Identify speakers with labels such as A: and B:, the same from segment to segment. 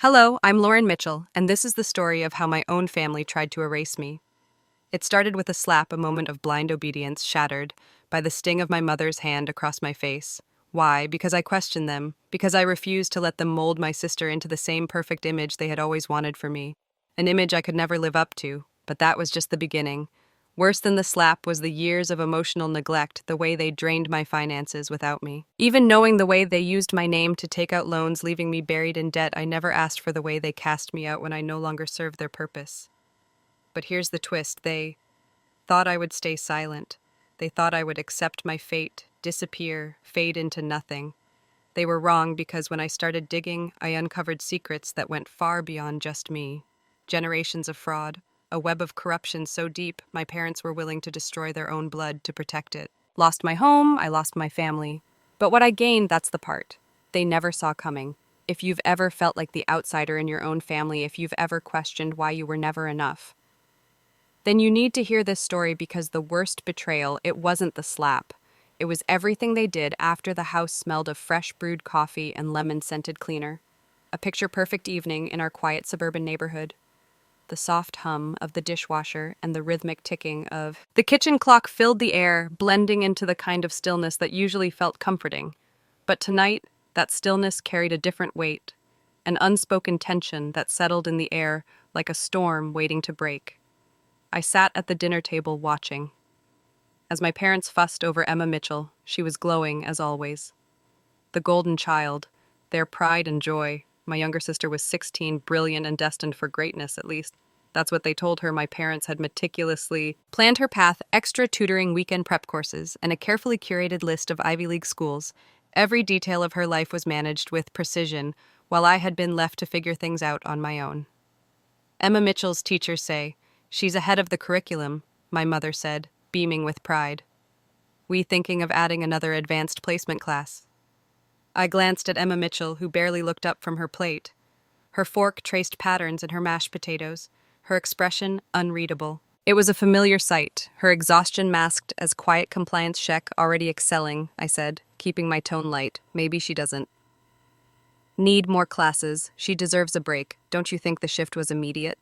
A: Hello, I'm Lauren Mitchell, and this is the story of how my own family tried to erase me. It started with a slap, a moment of blind obedience shattered by the sting of my mother's hand across my face. Why? Because I questioned them, because I refused to let them mold my sister into the same perfect image they had always wanted for me. An image I could never live up to, but that was just the beginning. Worse than the slap was the years of emotional neglect, the way they drained my finances without me. Even knowing the way they used my name to take out loans, leaving me buried in debt, I never asked for the way they cast me out when I no longer served their purpose. But here's the twist. They thought I would stay silent. They thought I would accept my fate, disappear, fade into nothing. They were wrong because when I started digging, I uncovered secrets that went far beyond just me. Generations of fraud, a web of corruption so deep my parents were willing to destroy their own blood to protect it. Lost my home, I lost my family. But what I gained, that's the part they never saw coming. If you've ever felt like the outsider in your own family, if you've ever questioned why you were never enough, then you need to hear this story because the worst betrayal, it wasn't the slap. It was everything they did after the house smelled of fresh brewed coffee and lemon-scented cleaner. A picture-perfect evening in our quiet suburban neighborhood. The soft hum of the dishwasher and the rhythmic ticking of the kitchen clock filled the air, blending into the kind of stillness that usually felt comforting. But tonight, that stillness carried a different weight, an unspoken tension that settled in the air like a storm waiting to break. I sat at the dinner table watching. As my parents fussed over Emma Mitchell, she was glowing as always. The golden child, their pride and joy. My younger sister was 16, brilliant and destined for greatness, at least. That's what they told her. My parents had meticulously planned her path, extra tutoring, weekend prep courses, and a carefully curated list of Ivy League schools. Every detail of her life was managed with precision, while I had been left to figure things out on my own. Emma Mitchell's teachers say, "She's ahead of the curriculum," my mother said, beaming with pride. "We thinking of adding another advanced placement class?" I glanced at Emma Mitchell, who barely looked up from her plate. Her fork traced patterns in her mashed potatoes, her expression unreadable. It was a familiar sight, her exhaustion masked as quiet compliance check, already excelling, I said, keeping my tone light. Maybe she doesn't need more classes. She deserves a break. Don't you think the shift was immediate?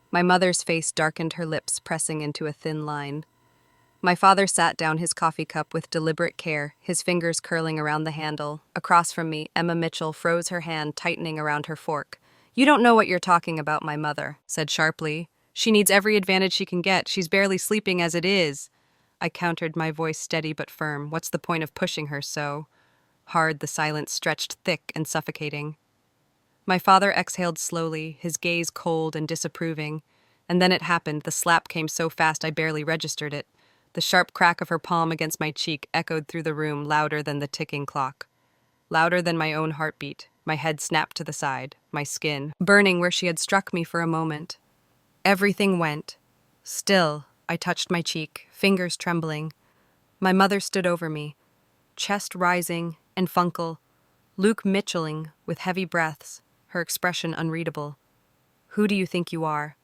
A: My mother's face darkened, her lips pressing into a thin line. My father sat down his coffee cup with deliberate care, his fingers curling around the handle. Across from me, Emma Mitchell froze her hand, tightening around her fork. "You don't know what you're talking about," my mother said sharply. "She needs every advantage she can get. She's barely sleeping as it is." I countered, my voice steady but firm. "What's the point of pushing her so hard?" The silence stretched thick and suffocating. My father exhaled slowly, his gaze cold and disapproving. And then it happened. The slap came so fast I barely registered it. The sharp crack of her palm against my cheek echoed through the room, louder than the ticking clock. Louder than my own heartbeat. My head snapped to the side, my skin burning where she had struck me for a moment. Everything went still. I touched my cheek, fingers trembling. My mother stood over me, chest rising and funkle, Luke Mitchelling with heavy breaths, her expression unreadable. "Who do you think you are?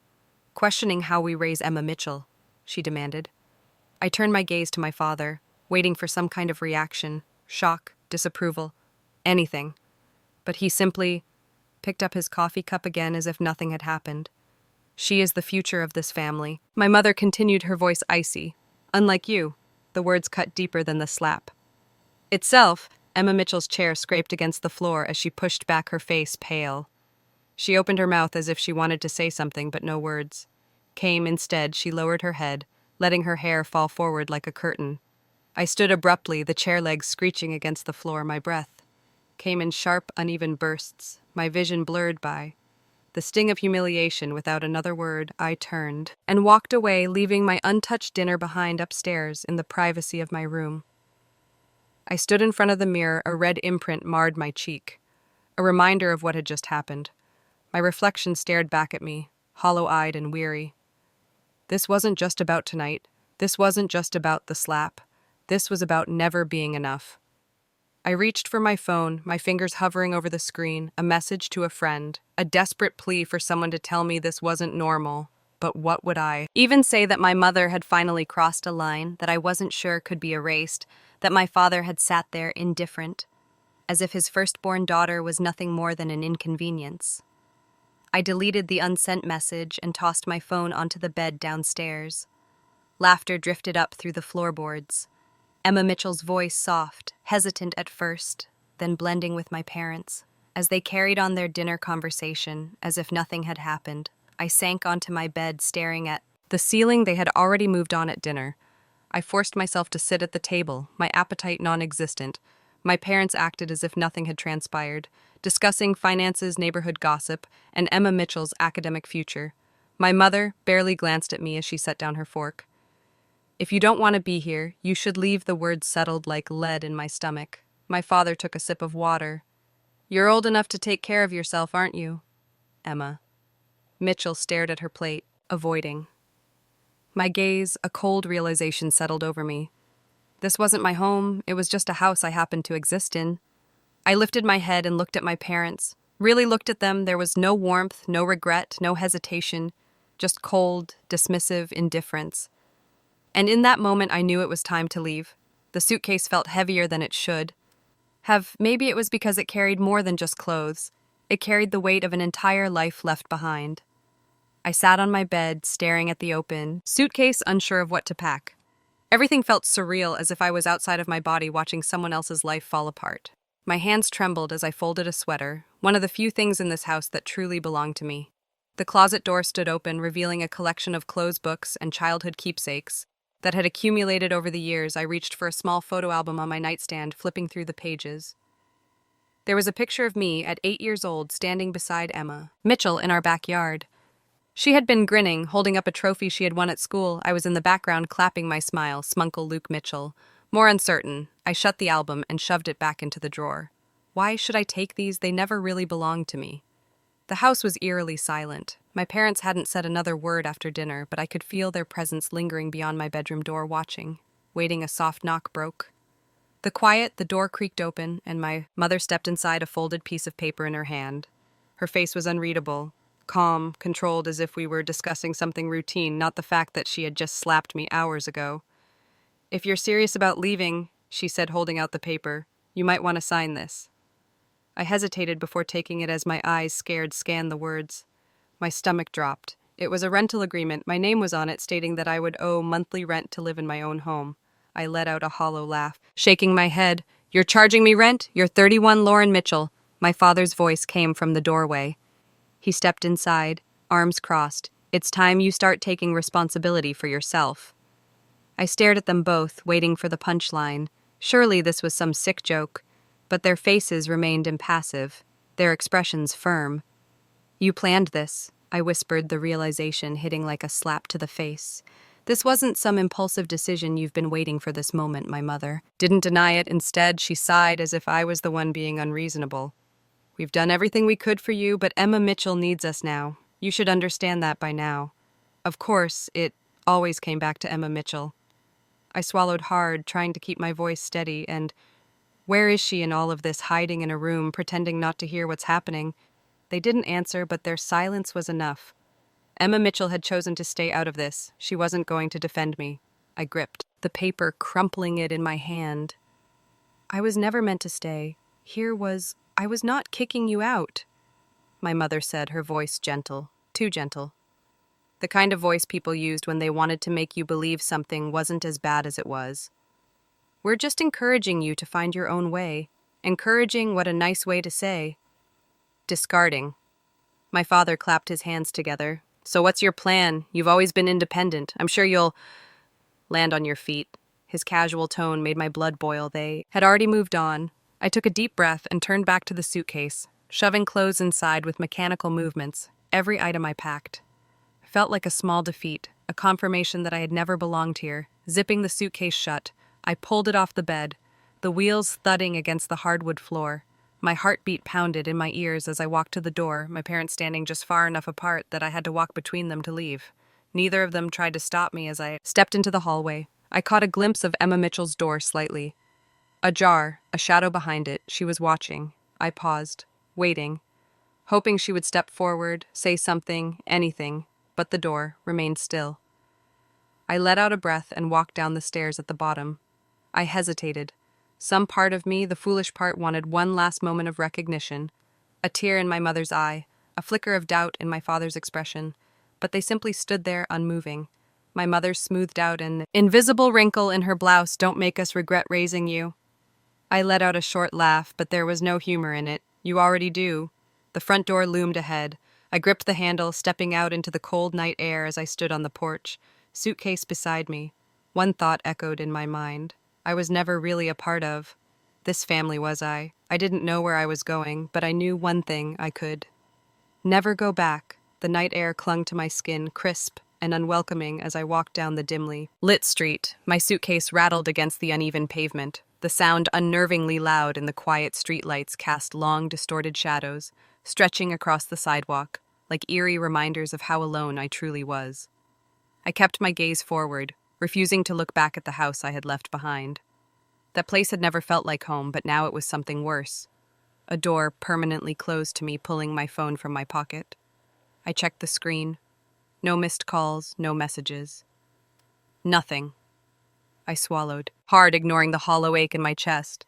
A: Questioning how we raise Emma Mitchell," she demanded. I turned my gaze to my father, waiting for some kind of reaction, shock, disapproval, anything. But he simply picked up his coffee cup again as if nothing had happened. "She is the future of this family." My mother continued, her voice icy. "Unlike you." The words cut deeper than the slap itself. Emma Mitchell's chair scraped against the floor as she pushed back, her face pale. She opened her mouth as if she wanted to say something, but no words came. Instead, she lowered her head, letting her hair fall forward like a curtain. I stood abruptly, the chair legs screeching against the floor. My breath came in sharp, uneven bursts, my vision blurred by the sting of humiliation. Without another word, I turned and walked away, leaving my untouched dinner behind upstairs in the privacy of my room. I stood in front of the mirror, a red imprint marred my cheek, a reminder of what had just happened. My reflection stared back at me, hollow-eyed and weary. This wasn't just about tonight. This wasn't just about the slap. This was about never being enough. I reached for my phone, my fingers hovering over the screen, a message to a friend, a desperate plea for someone to tell me this wasn't normal. But what would I even say? That my mother had finally crossed a line that I wasn't sure could be erased, that my father had sat there indifferent. as if his firstborn daughter was nothing more than an inconvenience. I deleted the unsent message and tossed my phone onto the bed downstairs. Laughter drifted up through the floorboards. Emma Mitchell's voice soft, hesitant at first, then blending with my parents. As they carried on their dinner conversation, as if nothing had happened, I sank onto my bed staring at the ceiling. They had already moved on at dinner. I forced myself to sit at the table, my appetite non-existent. My parents acted as if nothing had transpired, discussing finances, neighborhood gossip, and Emma Mitchell's academic future. My mother barely glanced at me as she set down her fork. "If you don't want to be here, you should leave," the words settled like lead in my stomach. My father took a sip of water. "You're old enough to take care of yourself, aren't you, Emma?" Mitchell stared at her plate, avoiding. My gaze, a cold realization settled over me. This wasn't my home, it was just a house I happened to exist in. I lifted my head and looked at my parents. Really looked at them. There was no warmth, no regret, no hesitation, just cold, dismissive indifference. And in that moment, I knew it was time to leave. The suitcase felt heavier than it should. Maybe it was because it carried more than just clothes. It carried the weight of an entire life left behind. I sat on my bed, staring at the open suitcase, unsure of what to pack. Everything felt surreal, as if I was outside of my body watching someone else's life fall apart. My hands trembled as I folded a sweater, one of the few things in this house that truly belonged to me. The closet door stood open, revealing a collection of clothes books and childhood keepsakes that had accumulated over the years. I reached for a small photo album on my nightstand, flipping through the pages. There was a picture of me at 8 years old, standing beside Emma Mitchell in our backyard. She had been grinning, holding up a trophy she had won at school. I was in the background, clapping my smile, Smunkle Luke Mitchell. More uncertain, I shut the album and shoved it back into the drawer. Why should I take these? They never really belonged to me. The house was eerily silent. My parents hadn't said another word after dinner, but I could feel their presence lingering beyond my bedroom door, watching, waiting. A soft knock broke. The door creaked open, and my mother stepped inside, a folded piece of paper in her hand. Her face was unreadable. Calm, controlled, as if we were discussing something routine, not the fact that she had just slapped me hours ago. "If you're serious about leaving," she said, holding out the paper, "you might want to sign this." I hesitated before taking it as my eyes, scared, scanned the words. My stomach dropped. It was a rental agreement. My name was on it, stating that I would owe monthly rent to live in my own home. I let out a hollow laugh, shaking my head. "You're charging me rent? You're 31 Lauren Mitchell." My father's voice came from the doorway. He stepped inside, arms crossed. "It's time you start taking responsibility for yourself." I stared at them both, waiting for the punchline. Surely this was some sick joke, but their faces remained impassive, their expressions firm. "You planned this," I whispered, the realization hitting like a slap to the face. "This wasn't some impulsive decision. You've been waiting for this moment." My mother didn't deny it. Instead, she sighed as if I was the one being unreasonable. "We've done everything we could for you, but Emma Mitchell needs us now. You should understand that by now." Of course, it always came back to Emma Mitchell. I swallowed hard, trying to keep my voice steady, and where is she in all of this, hiding in a room, pretending not to hear what's happening? They didn't answer, but their silence was enough. Emma Mitchell had chosen to stay out of this. She wasn't going to defend me. I gripped the paper, crumpling it in my hand. "I was never meant to stay. I was not kicking you out," my mother said, her voice gentle, too gentle. The kind of voice people used when they wanted to make you believe something wasn't as bad as it was. "We're just encouraging you to find your own way." Encouraging, what a nice way to say. Discarding. My father clapped his hands together. "So what's your plan? You've always been independent. I'm sure you'll land on your feet." His casual tone made my blood boil. They had already moved on. I took a deep breath and turned back to the suitcase, shoving clothes inside with mechanical movements, every item I packed. I felt like a small defeat, a confirmation that I had never belonged here. Zipping the suitcase shut, I pulled it off the bed, the wheels thudding against the hardwood floor. My heartbeat pounded in my ears as I walked to the door, my parents standing just far enough apart that I had to walk between them to leave. Neither of them tried to stop me as I stepped into the hallway. I caught a glimpse of Emma Mitchell's door slightly. Ajar, a shadow behind it. She was watching. I paused, waiting, hoping she would step forward, say something, anything, but the door remained still. I let out a breath and walked down the stairs at the bottom. I hesitated, Some part of me, the foolish part, wanted one last moment of recognition. A tear in my mother's eye, a flicker of doubt in my father's expression. But they simply stood there unmoving. My mother smoothed out an invisible wrinkle in her blouse. "Don't make us regret raising you." I let out a short laugh, but there was no humor in it. "You already do." The front door loomed ahead. I gripped the handle, stepping out into the cold night air as I stood on the porch, suitcase beside me. One thought echoed in my mind. I was never really a part of this family, was I? I didn't know where I was going, but I knew one thing I could. Never go back. The night air clung to my skin, crisp and unwelcoming as I walked down the dimly lit street. My suitcase rattled against the uneven pavement. The sound, unnervingly loud in the quiet streetlights, cast long, distorted shadows, stretching across the sidewalk, like eerie reminders of how alone I truly was. I kept my gaze forward, refusing to look back at the house I had left behind. That place had never felt like home, but now it was something worse. A door permanently closed to me, pulling my phone from my pocket. I checked the screen. No missed calls, no messages. Nothing. I swallowed, hard, ignoring the hollow ache in my chest.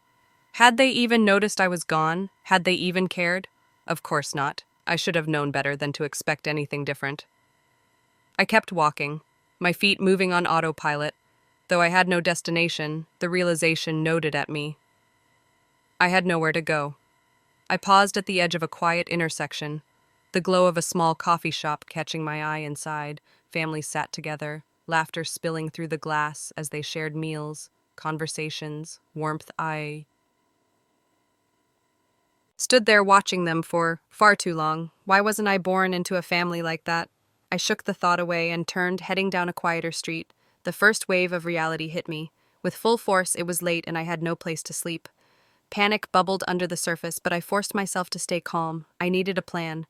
A: Had they even noticed I was gone? Had they even cared? Of course not. I should have known better than to expect anything different. I kept walking, my feet moving on autopilot. Though I had no destination, the realization gnawed at me. I had nowhere to go. I paused at the edge of a quiet intersection, the glow of a small coffee shop catching my eye inside. Families sat together, laughter spilling through the glass as they shared meals, conversations, warmth. I stood there watching them for far too long. Why wasn't I born into a family like that? I shook the thought away and turned, heading down a quieter street. The first wave of reality hit me. With full force, it was late and I had no place to sleep. Panic bubbled under the surface, but I forced myself to stay calm. I needed a plan.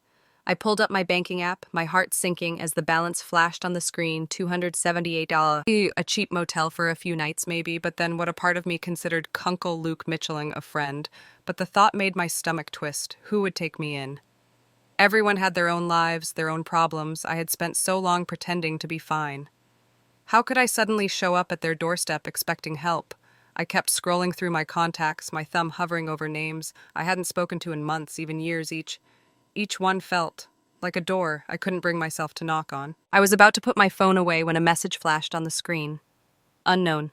A: I pulled up my banking app, my heart sinking as the balance flashed on the screen, $278. A cheap motel for a few nights maybe, but then what a part of me considered Uncle Luke Mitchelling a friend. But the thought made my stomach twist. Who would take me in? Everyone had their own lives, their own problems. I had spent so long pretending to be fine. How could I suddenly show up at their doorstep expecting help? I kept scrolling through my contacts, my thumb hovering over names I hadn't spoken to in months, even years. Each one felt like a door I couldn't bring myself to knock on. I was about to put my phone away when a message flashed on the screen. Unknown.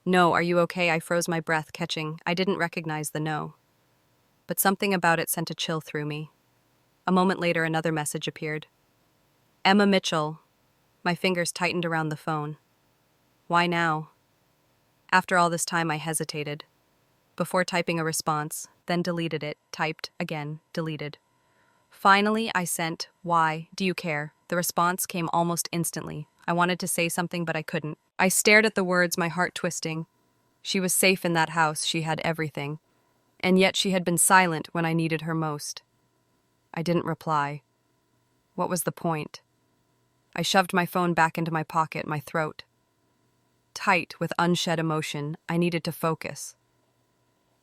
A: "No, are you okay?" I froze my breath, catching. I didn't recognize the no. But something about it sent a chill through me. A moment later, another message appeared. "Emma Mitchell." My fingers tightened around the phone. Why now? After all this time, I hesitated. Before typing a response, then deleted it, typed, again, deleted. Finally, I sent, "Why? Do you care?" The response came almost instantly. I wanted to say something, but I couldn't. I stared at the words, my heart twisting. She was safe in that house, she had everything. And yet she had been silent when I needed her most. I didn't reply. What was the point? I shoved my phone back into my pocket, my throat tight with unshed emotion. I needed to focus.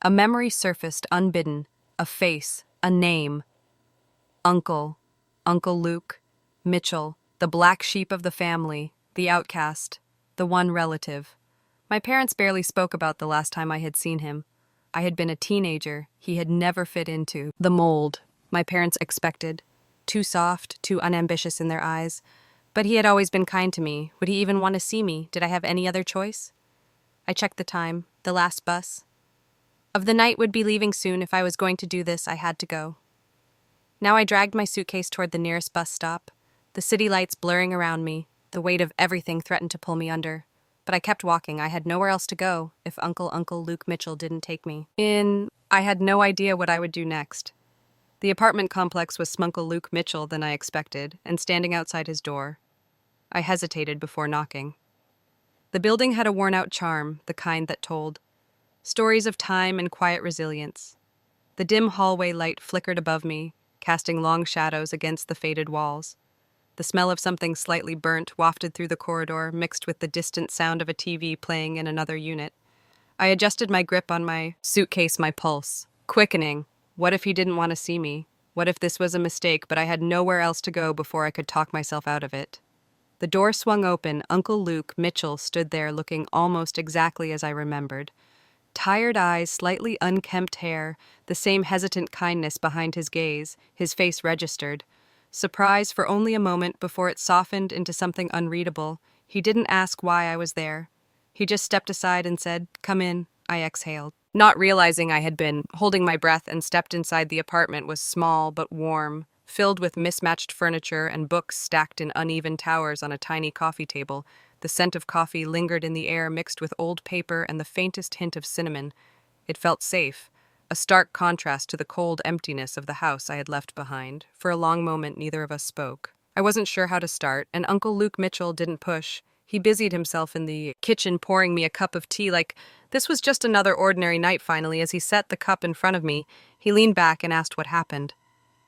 A: A memory surfaced unbidden, a face, a name. Uncle Luke Mitchell, the black sheep of the family, the outcast, the one relative. My parents barely spoke about the last time I had seen him. I had been a teenager. He had never fit into the mold my parents expected. Too soft, too unambitious in their eyes. But he had always been kind to me. Would he even want to see me? Did I have any other choice? I checked the time, the last bus. Of the night would be leaving soon. If I was going to do this, I had to go. Now I dragged my suitcase toward the nearest bus stop, the city lights blurring around me. The weight of everything threatened to pull me under. But I kept walking. I had nowhere else to go if Uncle Luke Mitchell didn't take me. I had no idea what I would do next. The apartment complex was Smunkle Luke Mitchell than I expected, and standing outside his door, I hesitated before knocking. The building had a worn-out charm, the kind that told stories of time and quiet resilience. The dim hallway light flickered above me, casting long shadows against the faded walls. The smell of something slightly burnt wafted through the corridor, mixed with the distant sound of a TV playing in another unit. I adjusted my grip on my suitcase, my pulse quickening. What if he didn't want to see me? What if this was a mistake, but I had nowhere else to go before I could talk myself out of it? The door swung open. Uncle Luke Mitchell stood there looking almost exactly as I remembered. Tired eyes, slightly unkempt hair, the same hesitant kindness behind his gaze, his face registered. Surprise for only a moment before it softened into something unreadable. He didn't ask why I was there. He just stepped aside and said, "Come in." I exhaled. Not realizing I had been holding my breath and stepped inside. The apartment was small but warm, filled with mismatched furniture and books stacked in uneven towers on a tiny coffee table. The scent of coffee lingered in the air, mixed with old paper and the faintest hint of cinnamon. It felt safe, a stark contrast to the cold emptiness of the house I had left behind. For a long moment, neither of us spoke. I wasn't sure how to start, and Uncle Luke Mitchell didn't push. He busied himself in the kitchen, pouring me a cup of tea like this was just another ordinary night. Finally, as he set the cup in front of me, he leaned back and asked what happened.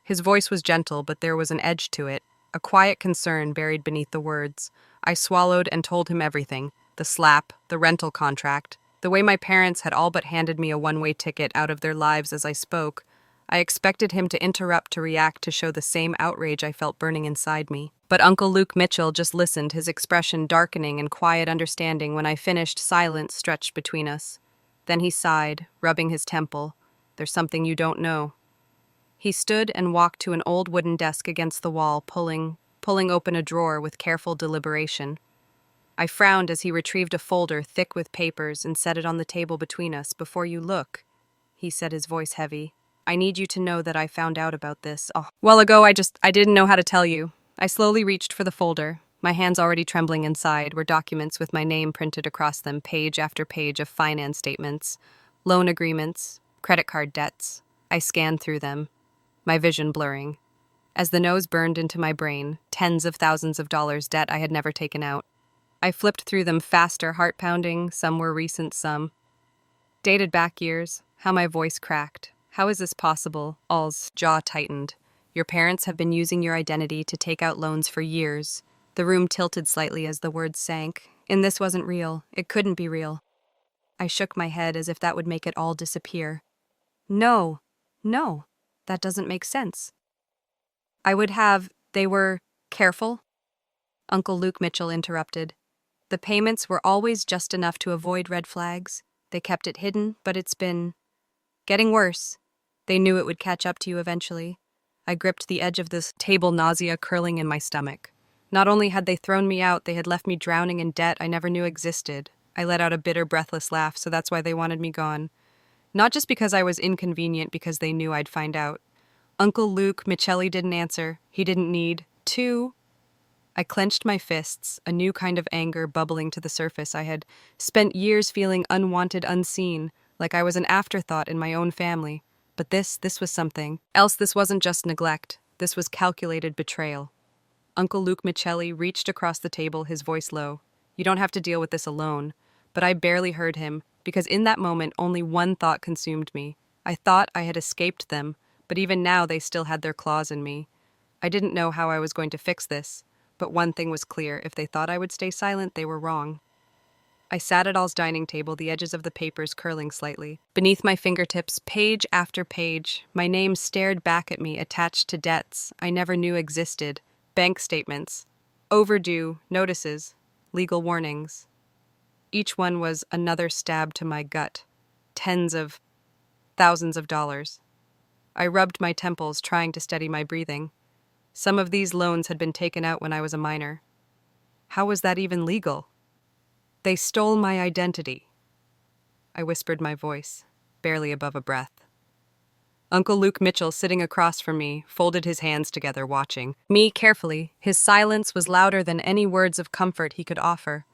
A: His voice was gentle, but there was an edge to it, a quiet concern buried beneath the words. I swallowed and told him everything: the slap, the rental contract, the way my parents had all but handed me a one-way ticket out of their lives as I spoke. I expected him to interrupt, to react, to show the same outrage I felt burning inside me. But Uncle Luke Mitchell just listened, his expression darkening in quiet understanding. When I finished, silence stretched between us. Then he sighed, rubbing his temple. "There's something you don't know." He stood and walked to an old wooden desk against the wall, pulling open a drawer with careful deliberation. I frowned as he retrieved a folder thick with papers and set it on the table between us. "Before you look," he said, his voice heavy, "I need you to know that I found out about this a while ago. I didn't know how to tell you." I slowly reached for the folder, my hands already trembling. Inside were documents with my name printed across them, page after page of finance statements, loan agreements, credit card debts. I scanned through them, my vision blurring. As the nose burned into my brain, tens of thousands of dollars debt I had never taken out. I flipped through them faster, heart pounding. Some were recent, some dated back years. How my voice cracked. "How is this possible?" All's jaw tightened. "Your parents have been using your identity to take out loans for years." The room tilted slightly as the words sank. And this wasn't real. It couldn't be real. I shook my head as if that would make it all disappear. No, that doesn't make sense. They were careful. Uncle Luke Mitchell interrupted. "The payments were always just enough to avoid red flags. They kept it hidden, but it's been getting worse. They knew it would catch up to you eventually." I gripped the edge of this table, nausea curling in my stomach. Not only had they thrown me out, they had left me drowning in debt I never knew existed. I let out a bitter, breathless laugh. So that's why they wanted me gone. Not just because I was inconvenient, because they knew I'd find out. Uncle Luke Mitchell didn't answer. He didn't need to. I clenched my fists, a new kind of anger bubbling to the surface. I had spent years feeling unwanted, unseen, like I was an afterthought in my own family. But this was something else. This wasn't just neglect. This was calculated betrayal. Uncle Luke Mitchell reached across the table, his voice low. "You don't have to deal with this alone." But I barely heard him, because in that moment only one thought consumed me. I thought I had escaped them, but even now they still had their claws in me. I didn't know how I was going to fix this. But one thing was clear: if they thought I would stay silent, they were wrong. I sat at All's dining table, the edges of the papers curling slightly. Beneath my fingertips, page after page, my name stared back at me, attached to debts I never knew existed, bank statements, overdue notices, legal warnings. Each one was another stab to my gut. Tens of thousands of dollars. I rubbed my temples, trying to steady my breathing. Some of these loans had been taken out when I was a minor. How was that even legal? "They stole my identity," I whispered, my voice barely above a breath. Uncle Luke Mitchell, sitting across from me, folded his hands together, watching me carefully. His silence was louder than any words of comfort he could offer.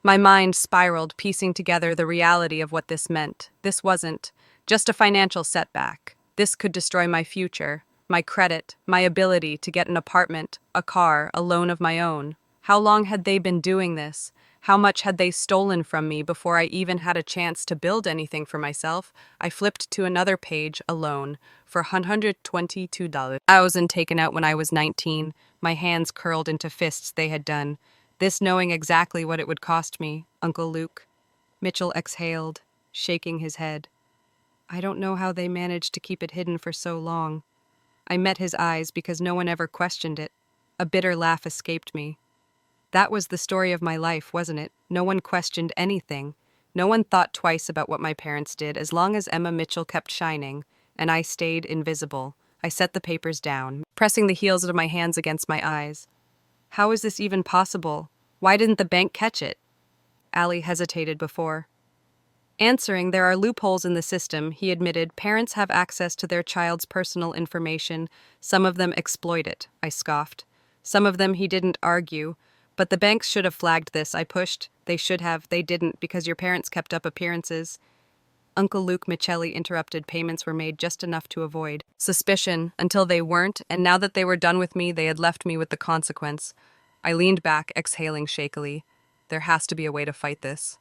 A: My mind spiraled, piecing together the reality of what this meant. This wasn't just a financial setback. This could destroy my future, my credit, my ability to get an apartment, a car, a loan of my own. How long had they been doing this? How much had they stolen from me before I even had a chance to build anything for myself? I flipped to another page, a loan, for $122,000 taken out when I was 19. My hands curled into fists. They had done this knowing exactly what it would cost me. Uncle Luke Mitchell exhaled, shaking his head. "I don't know how they managed to keep it hidden for so long." I met his eyes because no one ever questioned it. A bitter laugh escaped me. That was the story of my life, wasn't it? No one questioned anything. No one thought twice about what my parents did as long as Emma Mitchell kept shining, and I stayed invisible. I set the papers down, pressing the heels of my hands against my eyes. How is this even possible? Why didn't the bank catch it? Ali hesitated before answering. There are loopholes in the system, he admitted. Parents have access to their child's personal information. Some of them exploit it, I scoffed. Some of them, he didn't argue. But the banks should have flagged this, I pushed. They should have. They didn't, because your parents kept up appearances. Uncle Luke Michelli interrupted. Payments were made just enough to avoid suspicion until they weren't, and now that they were done with me, they had left me with the consequence. I leaned back, exhaling shakily. There has to be a way to fight this.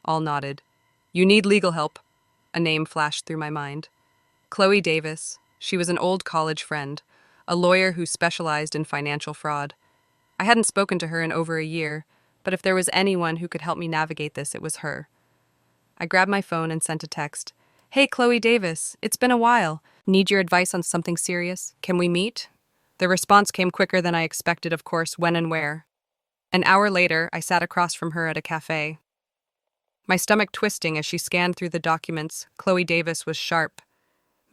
A: All nodded. You need legal help. A name flashed through my mind. Chloe Davis. She was an old college friend, a lawyer who specialized in financial fraud. I hadn't spoken to her in over a year, but if there was anyone who could help me navigate this, it was her. I grabbed my phone and sent a text. Hey, Chloe Davis, it's been a while. Need your advice on something serious? Can we meet? The response came quicker than I expected, of course. When and where? An hour later, I sat across from her at a cafe. My stomach twisting as she scanned through the documents. Chloe Davis was sharp,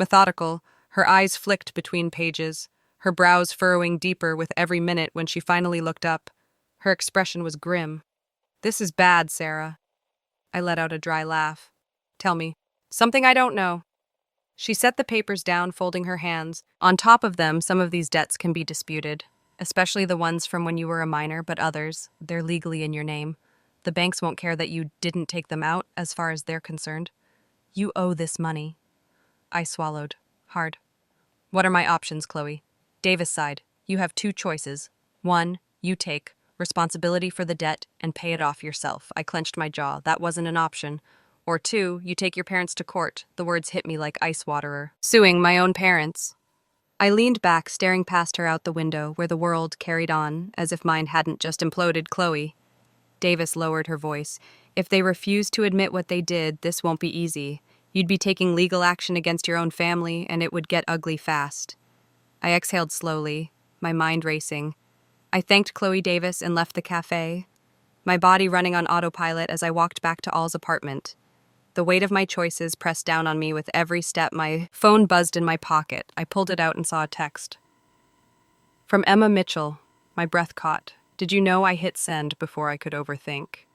A: methodical, her eyes flicked between pages, her brows furrowing deeper with every minute. When she finally looked up, her expression was grim. This is bad, Sarah. I let out a dry laugh. Tell me. Something I don't know. She set the papers down, folding her hands. On top of them, some of these debts can be disputed, especially the ones from when you were a minor, but others, they're legally in your name. The banks won't care that you didn't take them out, as far as they're concerned. You owe this money. I swallowed. Hard. What are my options, Chloe? Davis sighed. You have two choices. One, you take responsibility for the debt and pay it off yourself. I clenched my jaw. That wasn't an option. Or two, you take your parents to court. The words hit me like ice waterer. Suing my own parents. I leaned back, staring past her out the window, where the world carried on, as if mine hadn't just imploded. Chloe. Davis lowered her voice. If they refuse to admit what they did, this won't be easy. You'd be taking legal action against your own family, and it would get ugly fast. I exhaled slowly, my mind racing. I thanked Chloe Davis and left the cafe, my body running on autopilot as I walked back to All's apartment. The weight of my choices pressed down on me with every step. My phone buzzed in my pocket. I pulled it out and saw a text. From Emma Mitchell. My breath caught. Did you know I hit send before I could overthink?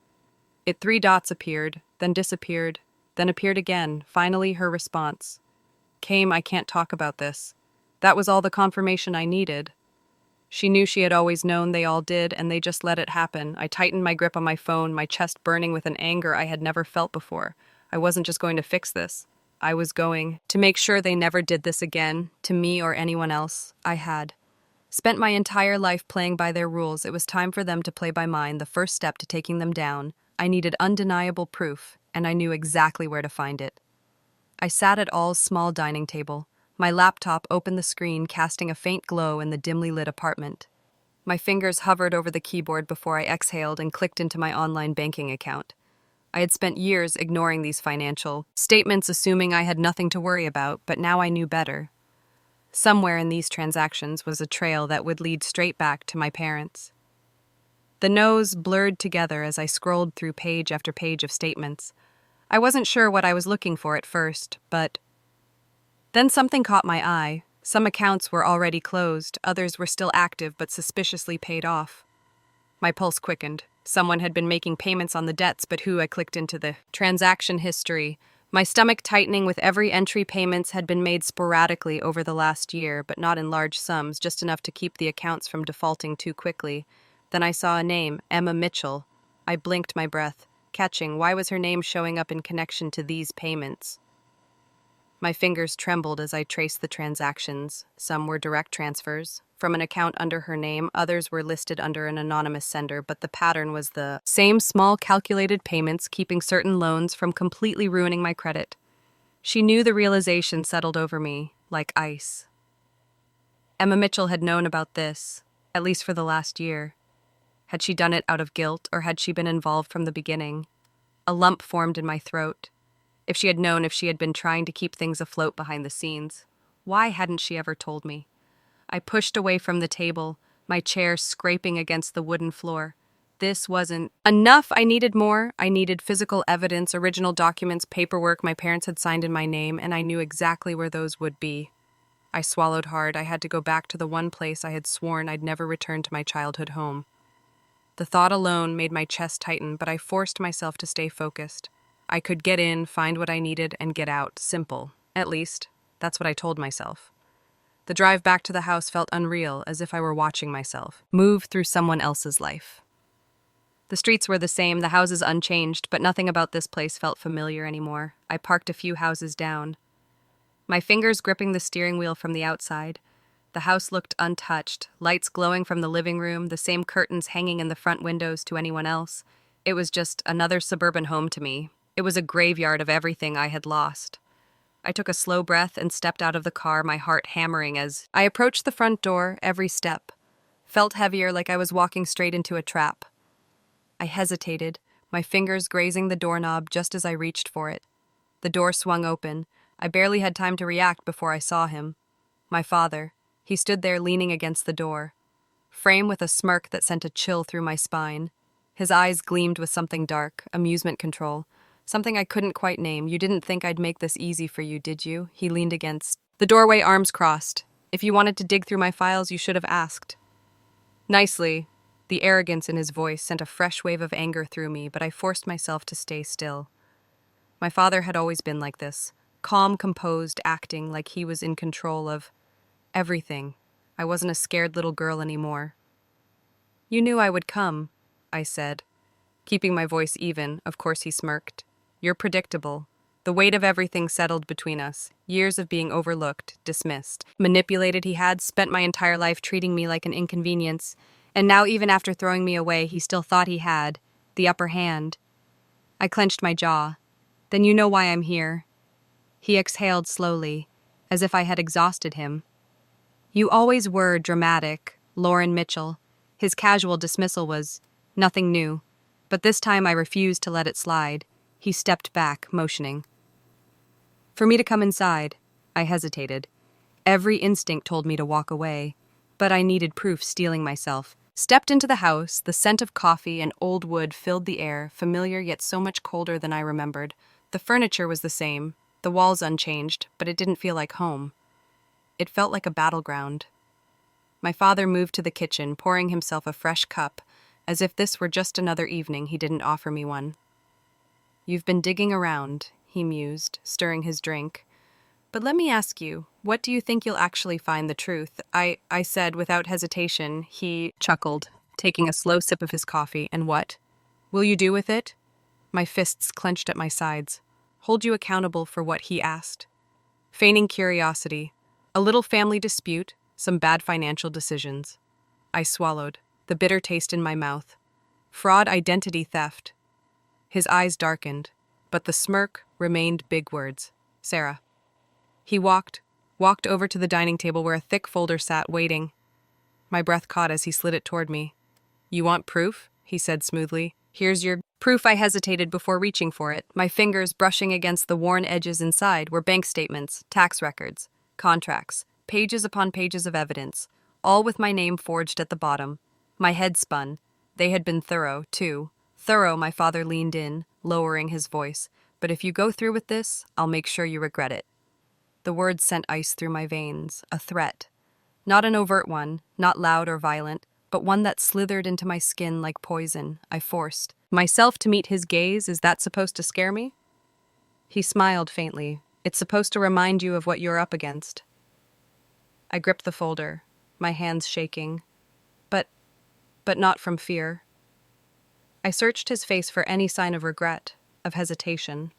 A: It 3 dots appeared, then disappeared, then appeared again. Finally, her response came. I can't talk about this. That was all the confirmation I needed. She knew she had always known. They all did, and they just let it happen. I tightened my grip on my phone, my chest burning with an anger I had never felt before. I wasn't just going to fix this. I was going to make sure they never did this again, to me or anyone else. I had spent my entire life playing by their rules. It was time for them to play by mine. The first step to taking them down. I needed undeniable proof, and I knew exactly where to find it. I sat at All's small dining table. My laptop opened the screen, casting a faint glow in the dimly lit apartment. My fingers hovered over the keyboard before I exhaled and clicked into my online banking account. I had spent years ignoring these financial statements, assuming I had nothing to worry about, but now I knew better. Somewhere in these transactions was a trail that would lead straight back to my parents. The no's blurred together as I scrolled through page after page of statements. I wasn't sure what I was looking for at first, but then something caught my eye. Some accounts were already closed, others were still active but suspiciously paid off. My pulse quickened. Someone had been making payments on the debts, but who? I clicked into the transaction history. My stomach tightening with every entry. Payments had been made sporadically over the last year, but not in large sums, just enough to keep the accounts from defaulting too quickly. Then I saw a name, Emma Mitchell. I blinked, my breath catching. Why was her name showing up in connection to these payments? My fingers trembled as I traced the transactions. Some were direct transfers from an account under her name, others were listed under an anonymous sender, but the pattern was the same: small, calculated payments, keeping certain loans from completely ruining my credit. She knew. The realization settled over me like ice. Emma Mitchell had known about this, at least for the last year. Had she done it out of guilt, or had she been involved from the beginning? A lump formed in my throat. If she had known, if she had been trying to keep things afloat behind the scenes, why hadn't she ever told me? I pushed away from the table, my chair scraping against the wooden floor. this wasn't enough. I needed more. I needed physical evidence, original documents, paperwork my parents had signed in my name, and I knew exactly where those would be. I swallowed hard. I had to go back to the one place I had sworn I'd never return to my childhood home. The thought alone made my chest tighten, but I forced myself to stay focused. I could get in, find what I needed, and get out. Simple. At least, that's what I told myself. The drive back to the house felt unreal, as if I were watching myself move through someone else's life. The streets were the same, the houses unchanged, but nothing about this place felt familiar anymore. I parked a few houses down, my fingers gripping the steering wheel from the outside. The house looked untouched, lights glowing from the living room, the same curtains hanging in the front windows to anyone else. It was just another suburban home to me. It was a graveyard of everything I had lost. I took a slow breath and stepped out of the car, my heart hammering as I approached the front door. Every step felt heavier, like I was walking straight into a trap. I hesitated, my fingers grazing the doorknob just as I reached for it. The door swung open. I barely had time to react before I saw him. My father. He stood there leaning against the door, frame with a smirk that sent a chill through my spine. His eyes gleamed with something dark, amusement control, something I couldn't quite name. You didn't think I'd make this easy for you, did you? He leaned against the doorway, arms crossed. If you wanted to dig through my files, you should have asked. Nicely. The arrogance in his voice sent a fresh wave of anger through me, but I forced myself to stay still. My father had always been like this, calm, composed, acting like he was in control of everything. I wasn't a scared little girl anymore. You knew I would come, I said, keeping my voice even. Of course he smirked. You're predictable. The weight of everything settled between us. Years of being overlooked, dismissed, manipulated. He had spent my entire life treating me like an inconvenience, and now even after throwing me away, he still thought he had the upper hand. I clenched my jaw. Then you know why I'm here. He exhaled slowly, as if I had exhausted him. You always were dramatic, Lauren Mitchell. His casual dismissal was nothing new, but this time I refused to let it slide. He stepped back, motioning for me to come inside. I hesitated. Every instinct told me to walk away, but I needed proof. Steeling myself, stepped into the house. The scent of coffee and old wood filled the air, familiar yet so much colder than I remembered. The furniture was the same, the walls unchanged, but it didn't feel like home. It felt like a battleground. My father moved to the kitchen, pouring himself a fresh cup, as if this were just another evening he didn't offer me one. You've been digging around, he mused, stirring his drink. But let me ask you, what do you think you'll actually find the truth? I said without hesitation. He chuckled, taking a slow sip of his coffee. And what will you do with it? My fists clenched at my sides. Hold you accountable for what he asked. Feigning curiosity. A little family dispute, some bad financial decisions. I swallowed, the bitter taste in my mouth. Fraud, identity theft. His eyes darkened, but the smirk remained big words. Sarah. He walked over to the dining table where a thick folder sat, waiting. My breath caught as he slid it toward me. You want proof? He said smoothly. Here's your proof. I hesitated before reaching for it. My fingers brushing against the worn edges inside were bank statements, tax records, contracts, pages upon pages of evidence, all with my name forged at the bottom. My head spun. They had been thorough, too. Thorough. My father leaned in, lowering his voice. But if you go through with this, I'll make sure you regret it. The words sent ice through my veins, a threat. Not an overt one, not loud or violent, but one that slithered into my skin like poison. I forced myself to meet his gaze. Is that supposed to scare me? He smiled faintly. It's supposed to remind you of what you're up against. I gripped the folder, my hands shaking. But not from fear. I searched his face for any sign of regret, of hesitation.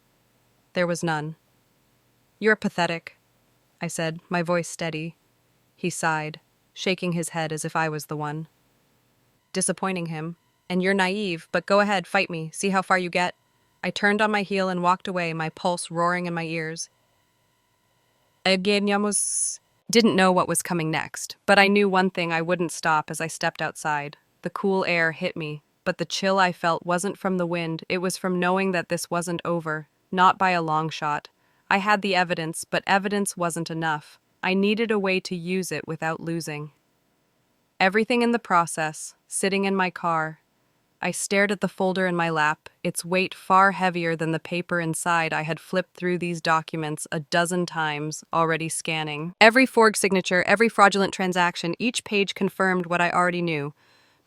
A: There was none. You're pathetic, I said, my voice steady. He sighed, shaking his head as if I was the one disappointing him. And you're naive, but go ahead, fight me, see how far you get. I turned on my heel and walked away, my pulse roaring in my ears. Didn't know what was coming next, but I knew one thing: I wouldn't stop. As I stepped outside, the cool air hit me, but the chill I felt wasn't from the wind. It was from knowing that this wasn't over, not by a long shot. I had the evidence, but evidence wasn't enough. I needed a way to use it without losing everything in the process. Sitting in my car, I stared at the folder in my lap, its weight far heavier than the paper inside. I had flipped through these documents a dozen times, already scanning. Every forged signature, every fraudulent transaction, each page confirmed what I already knew.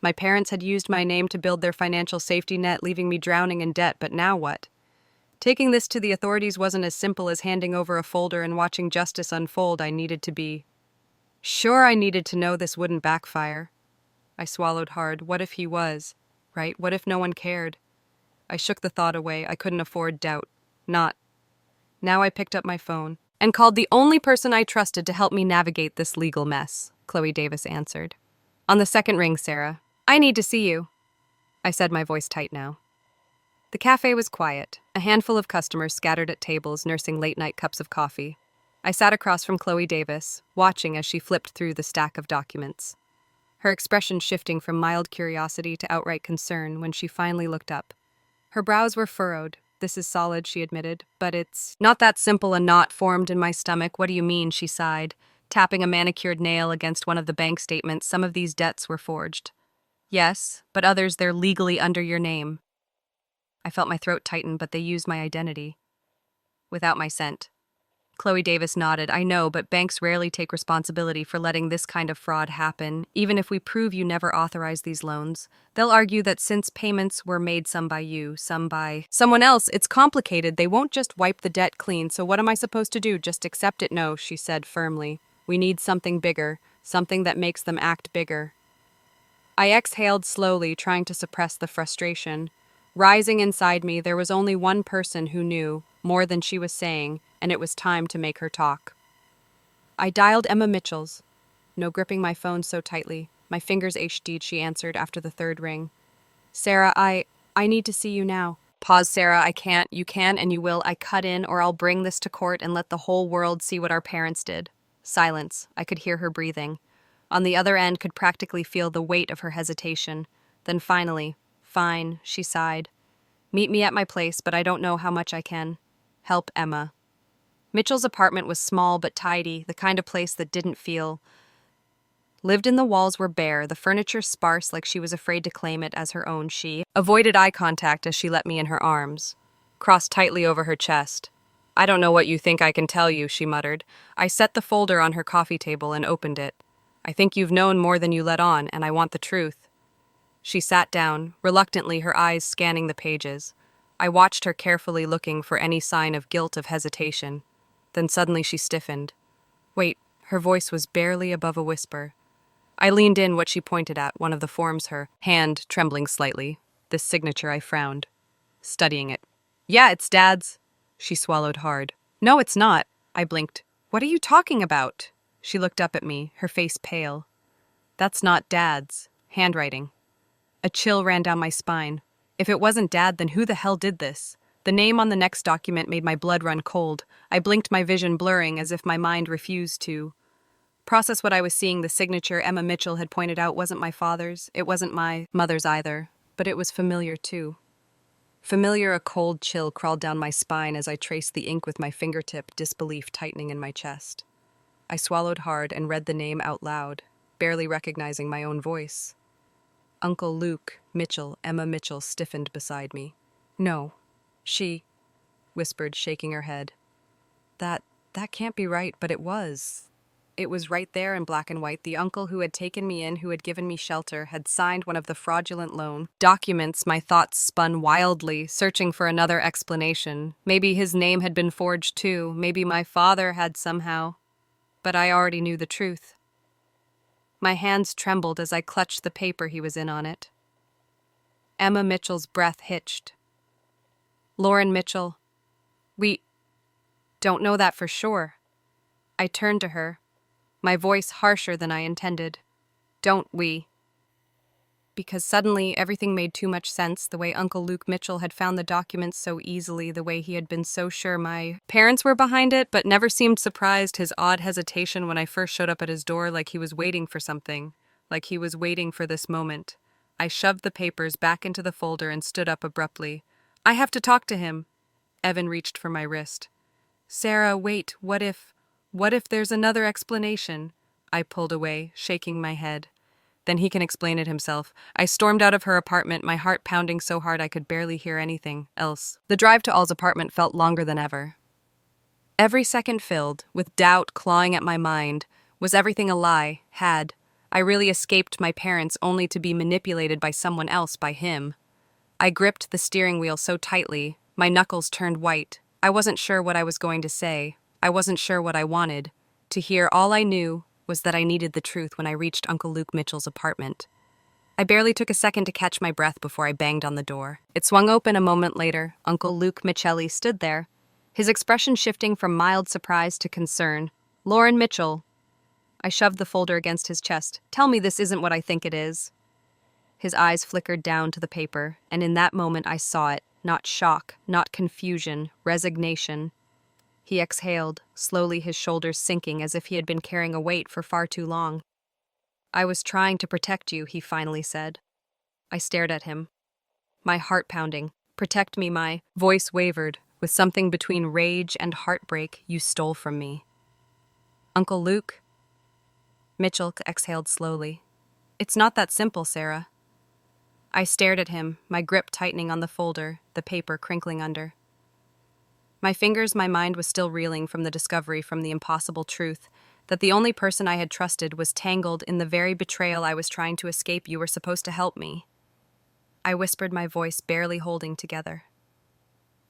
A: My parents had used my name to build their financial safety net, leaving me drowning in debt, but now what? Taking this to the authorities wasn't as simple as handing over a folder and watching justice unfold. I needed to be sure. I needed to know this wouldn't backfire. I swallowed hard. What if he was? Right? What if no one cared? I shook the thought away. I couldn't afford doubt. Not. Now I picked up my phone and called the only person I trusted to help me navigate this legal mess. Chloe Davis answered. On the second ring, Sarah. I need to see you, I said, my voice tight now. The cafe was quiet, a handful of customers scattered at tables nursing late-night cups of coffee. I sat across from Chloe Davis, watching as she flipped through the stack of documents, her expression shifting from mild curiosity to outright concern when she finally looked up. Her brows were furrowed. This is solid, she admitted, but it's not that simple. A knot formed in my stomach. What do you mean, she sighed, tapping a manicured nail against one of the bank statements. Some of these debts were forged. Yes, but others they're legally under your name. I felt my throat tighten, but they used my identity. Without my scent. Chloe Davis nodded. I know, but banks rarely take responsibility for letting this kind of fraud happen. Even if we prove you never authorized these loans, they'll argue that since payments were made some by you, some by someone else, it's complicated. They won't just wipe the debt clean. So what am I supposed to do? Just accept it? No, she said firmly. We need something bigger, something that makes them act bigger. I exhaled slowly, trying to suppress the frustration. Rising inside me, there was only one person who knew more than she was saying, and it was time to make her talk. I dialed Emma Mitchell's. No gripping my phone so tightly. My fingers HD'd, she answered after the third ring. Sarah, I need to see you now. Pause, Sarah. I can't. You can and you will. I cut in, or I'll bring this to court and let the whole world see what our parents did. Silence. I could hear her breathing. On the other end, could practically feel the weight of her hesitation. Then finally, fine, she sighed. Meet me at my place, but I don't know how much I can. Help Emma. Mitchell's apartment was small but tidy, the kind of place that didn't feel lived in. The walls were bare, the furniture sparse, like she was afraid to claim it as her own. She avoided eye contact as she let me in her arms, crossed tightly over her chest. I don't know what you think I can tell you, she muttered. I set the folder on her coffee table and opened it. I think you've known more than you let on, and I want the truth. She sat down, reluctantly, her eyes scanning the pages. I watched her carefully, looking for any sign of guilt, of hesitation. Then suddenly she stiffened. Wait, her voice was barely above a whisper. I leaned in. What she pointed at, one of the forms, her hand trembling slightly. This signature. I frowned, studying it. Yeah, it's Dad's. She swallowed hard. No, it's not. I blinked. What are you talking about? She looked up at me, her face pale. That's not Dad's. Handwriting. A chill ran down my spine. If it wasn't Dad, then who the hell did this? The name on the next document made my blood run cold. I blinked, my vision blurring as if my mind refused to process what I was seeing. The signature Emma Mitchell had pointed out wasn't my father's. It wasn't my mother's either. But it was familiar, too. Familiar. A cold chill crawled down my spine as I traced the ink with my fingertip, disbelief tightening in my chest. I swallowed hard and read the name out loud, barely recognizing my own voice. Uncle Luke Mitchell. Emma Mitchell stiffened beside me. No, she whispered, shaking her head. That can't be right, but it was. It was right there in black and white. The uncle who had taken me in, who had given me shelter, had signed one of the fraudulent loan documents. My thoughts spun wildly, searching for another explanation. Maybe his name had been forged too. Maybe my father had somehow. But I already knew the truth. My hands trembled as I clutched the paper he was in on it. Emma Mitchell's breath hitched. Lauren Mitchell. We don't know that for sure. I turned to her, my voice harsher than I intended. Don't we? Because suddenly everything made too much sense, the way Uncle Luke Mitchell had found the documents so easily, the way he had been so sure my parents were behind it, but never seemed surprised, his odd hesitation when I first showed up at his door, like he was waiting for something, like he was waiting for this moment. I shoved the papers back into the folder and stood up abruptly. I have to talk to him. Evan reached for my wrist. Sarah, wait, what if there's another explanation? I pulled away, shaking my head. Then he can explain it himself. I stormed out of her apartment, my heart pounding so hard I could barely hear anything else. The drive to Al's apartment felt longer than ever. Every second filled, with doubt clawing at my mind. Was everything a lie? Had I really escaped my parents only to be manipulated by someone else, by him? I gripped the steering wheel so tightly, my knuckles turned white. I wasn't sure what I was going to say. I wasn't sure what I wanted to hear. All I knew was that I needed the truth when I reached Uncle Luke Mitchell's apartment. I barely took a second to catch my breath before I banged on the door. It swung open a moment later. Uncle Luke Mitchell stood there, his expression shifting from mild surprise to concern. "Lauren Mitchell." I shoved the folder against his chest. "Tell me this isn't what I think it is." His eyes flickered down to the paper, and in that moment I saw it. Not shock, not confusion, resignation. He exhaled, slowly, his shoulders sinking as if he had been carrying a weight for far too long. "I was trying to protect you," he finally said. I stared at him, my heart pounding. "Protect me," my voice wavered, with something between rage and heartbreak. "You stole from me." "Uncle Luke?" Mitchell exhaled slowly. "It's not that simple, Sarah." I stared at him, my grip tightening on the folder, the paper crinkling under. My mind was still reeling from the discovery, from the impossible truth, that the only person I had trusted was tangled in the very betrayal I was trying to escape. "You were supposed to help me." I whispered, my voice barely holding together.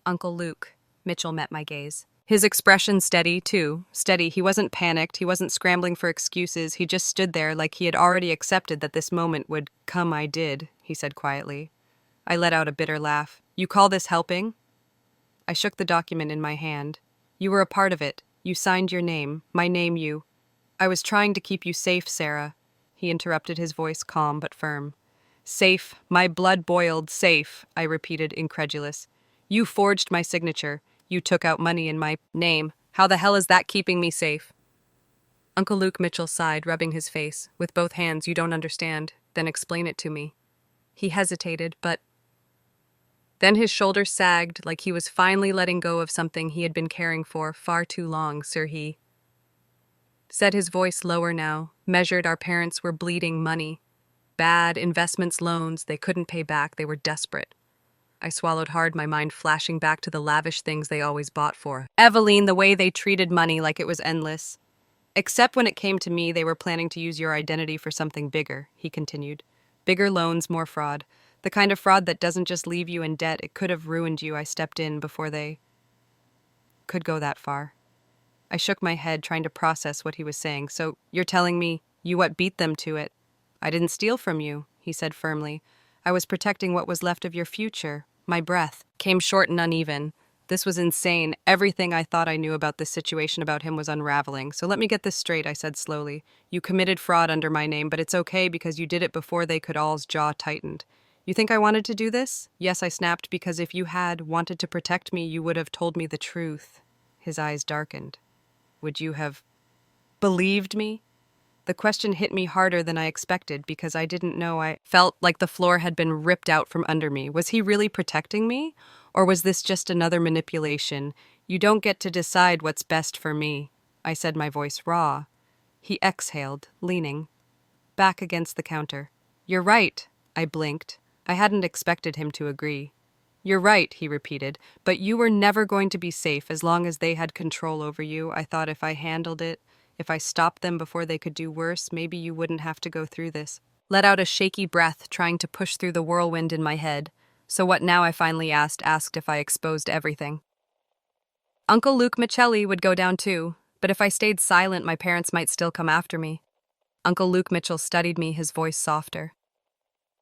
A: "Uncle Luke." Mitchell met my gaze. His expression steady, too. Steady. He wasn't panicked. He wasn't scrambling for excuses. He just stood there like he had already accepted that this moment would come. "I did," he said quietly. I let out a bitter laugh. "You call this helping?" I shook the document in my hand. "You were a part of it. You signed your name. My name, you." "I was trying to keep you safe, Sarah," he interrupted, his voice calm but firm. "Safe. My blood boiled. Safe," I repeated, incredulous. "You forged my signature. You took out money in my name. How the hell is that keeping me safe?" Uncle Luke Mitchell sighed, rubbing his face with both hands. "You don't understand. Then explain it to me." He hesitated, but then his shoulders sagged like he was finally letting go of something he had been caring for far too long. "Sir," he said, his voice lower now, measured. "Our parents were bleeding money. Bad investments, loans they couldn't pay back. They were desperate." I swallowed hard, my mind flashing back to the lavish things they always bought for Eveline, the way they treated money like it was endless. "Except when it came to me, they were planning to use your identity for something bigger," he continued. "Bigger loans, more fraud. The kind of fraud that doesn't just leave you in debt, it could have ruined you." I stepped in before they could go that far. I shook my head, trying to process what he was saying. "So you're telling me you what beat them to it?" "I didn't steal from you," he said firmly. "I was protecting what was left of your future." My breath came short and uneven. This was insane. Everything I thought I knew about this situation about him was unraveling. "So let me get this straight," I said slowly. "You committed fraud under my name, but it's okay because you did it before they could." All's jaw tightened. "You think I wanted to do this?" "Yes," I snapped, "because if you had wanted to protect me, you would have told me the truth." His eyes darkened. "Would you have believed me?" The question hit me harder than I expected because I didn't know. I felt like the floor had been ripped out from under me. Was he really protecting me? Or was this just another manipulation? "You don't get to decide what's best for me," I said, my voice raw. He exhaled, leaning back against the counter. "You're right," I blinked. I hadn't expected him to agree. "You're right," he repeated, "but you were never going to be safe as long as they had control over you. I thought if I handled it, if I stopped them before they could do worse, maybe you wouldn't have to go through this." Let out a shaky breath, trying to push through the whirlwind in my head. "So what now?" I finally asked if I exposed everything. Uncle Luke Michelli would go down too, but if I stayed silent, my parents might still come after me. Uncle Luke Mitchell studied me, his voice softer.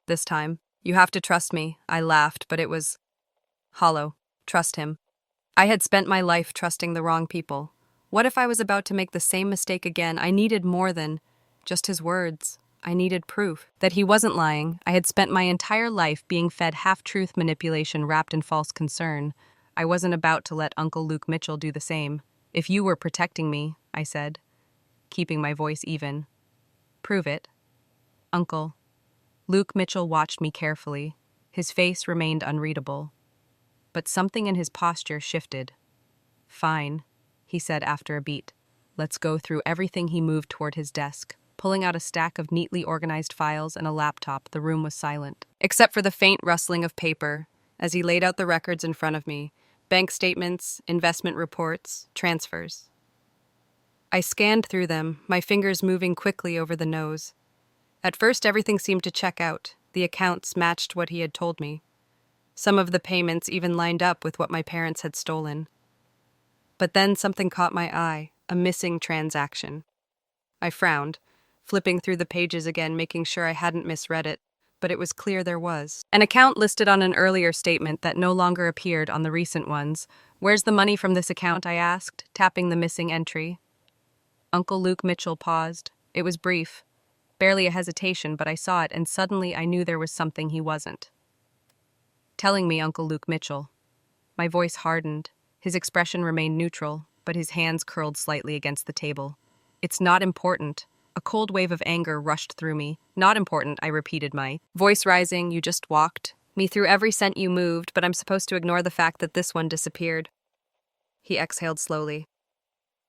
A: This time, "You have to trust me." I laughed, but it was hollow. Trust him. I had spent my life trusting the wrong people. What if I was about to make the same mistake again? I needed more than just his words. I needed proof that he wasn't lying. I had spent my entire life being fed half-truth manipulation wrapped in false concern. I wasn't about to let Uncle Luke Mitchell do the same. "If you were protecting me," I said, keeping my voice even. "Prove it." Uncle Luke Mitchell watched me carefully. His face remained unreadable, but something in his posture shifted. "Fine," he said after a beat. "Let's go through everything." He moved toward his desk. Pulling out a stack of neatly organized files and a laptop, the room was silent, except for the faint rustling of paper as he laid out the records in front of me: bank statements, investment reports, transfers. I scanned through them, my fingers moving quickly over the nose. At first, everything seemed to check out. The accounts matched what he had told me. Some of the payments even lined up with what my parents had stolen. But then something caught my eye: a missing transaction. I frowned, flipping through the pages again, making sure I hadn't misread it, but it was clear there was. An account listed on an earlier statement that no longer appeared on the recent ones. "Where's the money from this account?" I asked, tapping the missing entry. Uncle Luke Mitchell paused. It was brief, barely a hesitation, but I saw it, and suddenly I knew there was something he wasn't telling me. Uncle Luke Mitchell. My voice hardened. His expression remained neutral, but his hands curled slightly against the table. "It's not important." A cold wave of anger rushed through me. "Not important," I repeated, my voice rising. "You just walked me through every cent you moved, but I'm supposed to ignore the fact that this one disappeared." He exhaled slowly.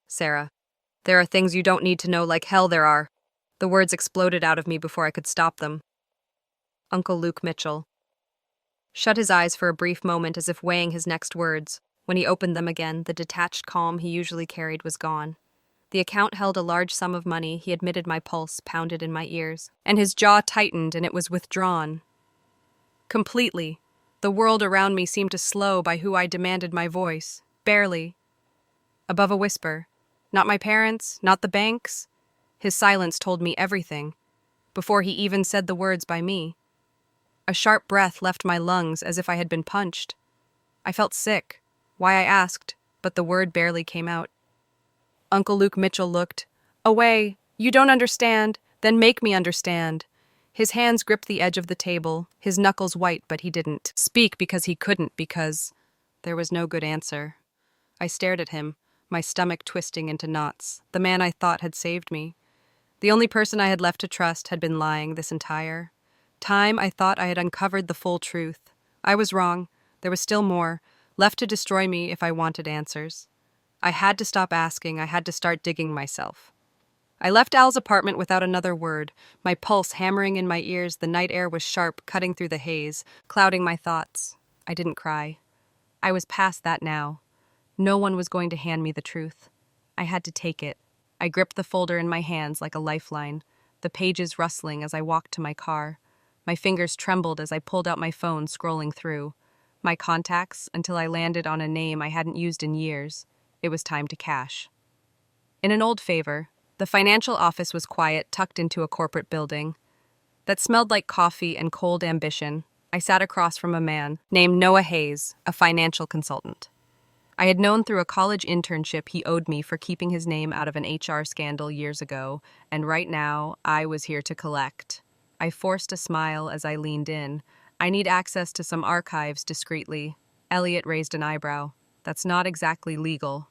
A: "Sarah, there are things you don't need to know, like hell there are." The words exploded out of me before I could stop them. Uncle Luke Mitchell shut his eyes for a brief moment, as if weighing his next words. When he opened them again, the detached calm he usually carried was gone. The account held a large sum of money. He admitted. My pulse pounded in my ears, and his jaw tightened, and it was withdrawn. Completely. The world around me seemed to slow by who I demanded my voice. Barely. Above a whisper. Not my parents, not the banks. His silence told me everything, before he even said the words "by me." A sharp breath left my lungs as if I had been punched. I felt sick. Why, I asked, but the word barely came out. Uncle Luke Mitchell looked away. "You don't understand? Then make me understand." His hands gripped the edge of the table, his knuckles white, but he didn't speak because he couldn't, because there was no good answer. I stared at him, my stomach twisting into knots. The man I thought had saved me, the only person I had left to trust, had been lying this entire time. I thought I had uncovered the full truth. I was wrong. There was still more, left to destroy me if I wanted answers. I had to stop asking. I had to start digging myself. I left Al's apartment without another word, my pulse hammering in my ears. The night air was sharp, cutting through the haze, clouding my thoughts. I didn't cry. I was past that now. No one was going to hand me the truth. I had to take it. I gripped the folder in my hands like a lifeline, the pages rustling as I walked to my car. My fingers trembled as I pulled out my phone, scrolling through my contacts until I landed on a name I hadn't used in years. It was time to cash. In an old favor, the financial office was quiet, tucked into a corporate building that smelled like coffee and cold ambition. I sat across from a man named Noah Hayes, a financial consultant. I had known through a college internship he owed me for keeping his name out of an HR scandal years ago, and right now I was here to collect. I forced a smile as I leaned in. "I need access to some archives," discreetly. Elliot raised an eyebrow. "That's not exactly legal."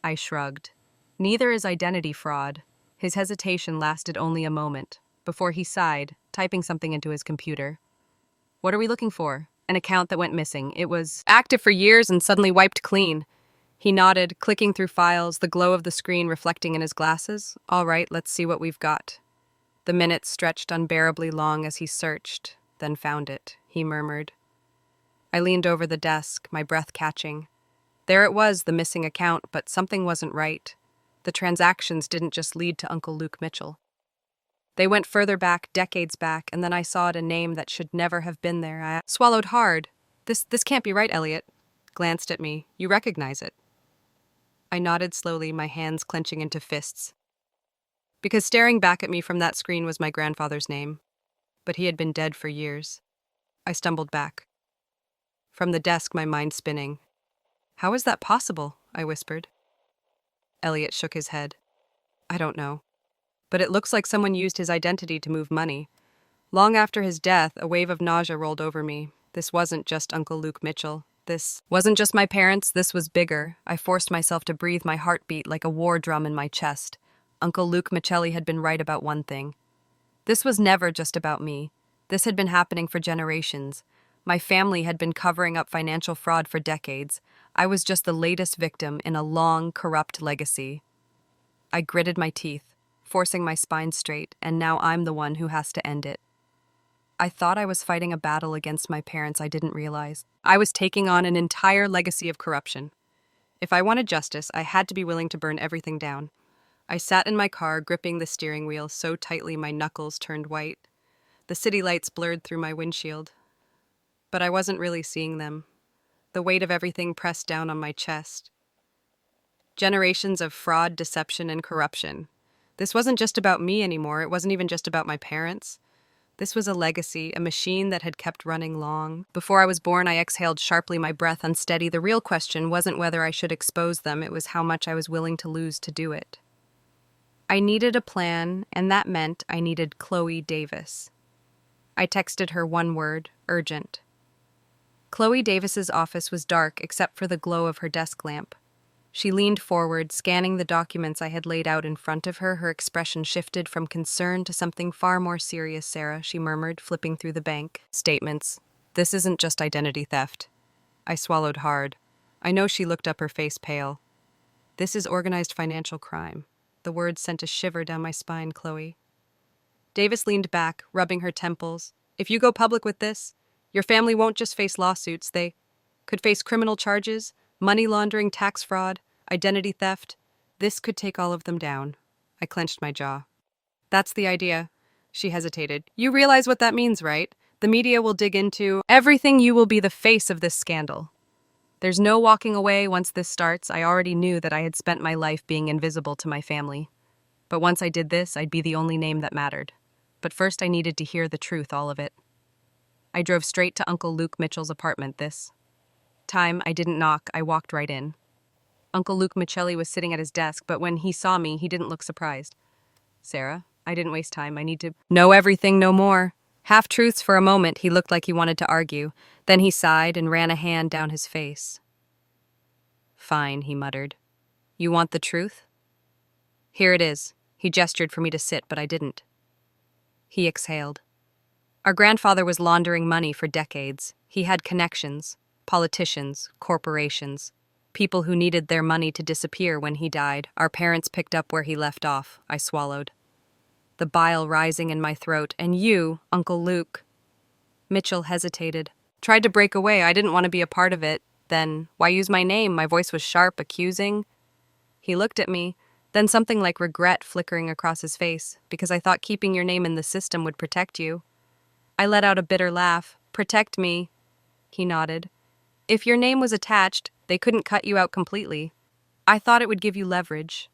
A: I shrugged. "Neither is identity fraud." His hesitation lasted only a moment, before he sighed, typing something into his computer. "What are we looking for?" "An account that went missing. It was active for years and suddenly wiped clean." He nodded, clicking through files, the glow of the screen reflecting in his glasses. "All right, let's see what we've got." The minutes stretched unbearably long as he searched, then found it, he murmured. I leaned over the desk, my breath catching. There it was, the missing account, but something wasn't right. The transactions didn't just lead to Uncle Luke Mitchell. They went further back, decades back, and then I saw a name that should never have been there. I swallowed hard. This can't be right." Elliot glanced at me. "You recognize it?" I nodded slowly, my hands clenching into fists. Because staring back at me from that screen was my grandfather's name, but he had been dead for years. I stumbled back. From the desk, my mind spinning. "How is that possible?" I whispered. Elliot shook his head. "I don't know. But it looks like someone used his identity to move money. Long after his death, a wave of nausea rolled over me. This wasn't just Uncle Luke Mitchell. This wasn't just my parents. This was bigger. I forced myself to breathe, my heartbeat like a war drum in my chest. Uncle Luke Michelli had been right about one thing. This was never just about me. This had been happening for generations. My family had been covering up financial fraud for decades. I was just the latest victim in a long, corrupt legacy. I gritted my teeth, forcing my spine straight, and now I'm the one who has to end it. I thought I was fighting a battle against my parents. I didn't realize I was taking on an entire legacy of corruption. If I wanted justice, I had to be willing to burn everything down. I sat in my car, gripping the steering wheel so tightly my knuckles turned white. The city lights blurred through my windshield. But I wasn't really seeing them. The weight of everything pressed down on my chest. Generations of fraud, deception, and corruption. This wasn't just about me anymore. It wasn't even just about my parents. This was a legacy, a machine that had kept running long. Before I was born, I exhaled sharply, my breath unsteady. The real question wasn't whether I should expose them, it was how much I was willing to lose to do it. I needed a plan, and that meant I needed Chloe Davis. I texted her one word, urgent. Chloe Davis's office was dark except for the glow of her desk lamp. She leaned forward, scanning the documents I had laid out in front of her. Her expression shifted from concern to something far more serious. "Sarah," she murmured, flipping through the bank statements. "This isn't just identity theft." I swallowed hard. I know she looked up, her face pale. "This is organized financial crime." The words sent a shiver down my spine. "Chloe." Davis leaned back, rubbing her temples. "If you go public with this, your family won't just face lawsuits, they could face criminal charges, money laundering, tax fraud, identity theft. This could take all of them down." I clenched my jaw. "That's the idea." She hesitated. "You realize what that means, right? The media will dig into everything. You will be the face of this scandal. There's no walking away once this starts. I already knew that I had spent my life being invisible to my family. But once I did this, I'd be the only name that mattered. But first I needed to hear the truth, all of it. I drove straight to Uncle Luke Mitchell's apartment. This time, I didn't knock, I walked right in. Uncle Luke Michelli was sitting at his desk, but when he saw me, he didn't look surprised. "Sarah, I didn't waste time. I need to know everything, no more." Half-truths. For a moment, he looked like he wanted to argue. Then he sighed and ran a hand down his face. "Fine," he muttered. "You want the truth? Here it is." He gestured for me to sit, but I didn't. He exhaled. Our grandfather was laundering money for decades. He had connections, politicians, corporations, people who needed their money to disappear when he died. Our parents picked up where he left off. I swallowed, the bile rising in my throat. "And you, Uncle Luke." Mitchell hesitated. "Tried to break away. I didn't want to be a part of it. Then, why use my name?" My voice was sharp, accusing. He looked at me, then something like regret flickering across his face. "Because I thought keeping your name in the system would protect you." I let out a bitter laugh. "Protect me?" He nodded. "If your name was attached, they couldn't cut you out completely. I thought it would give you leverage."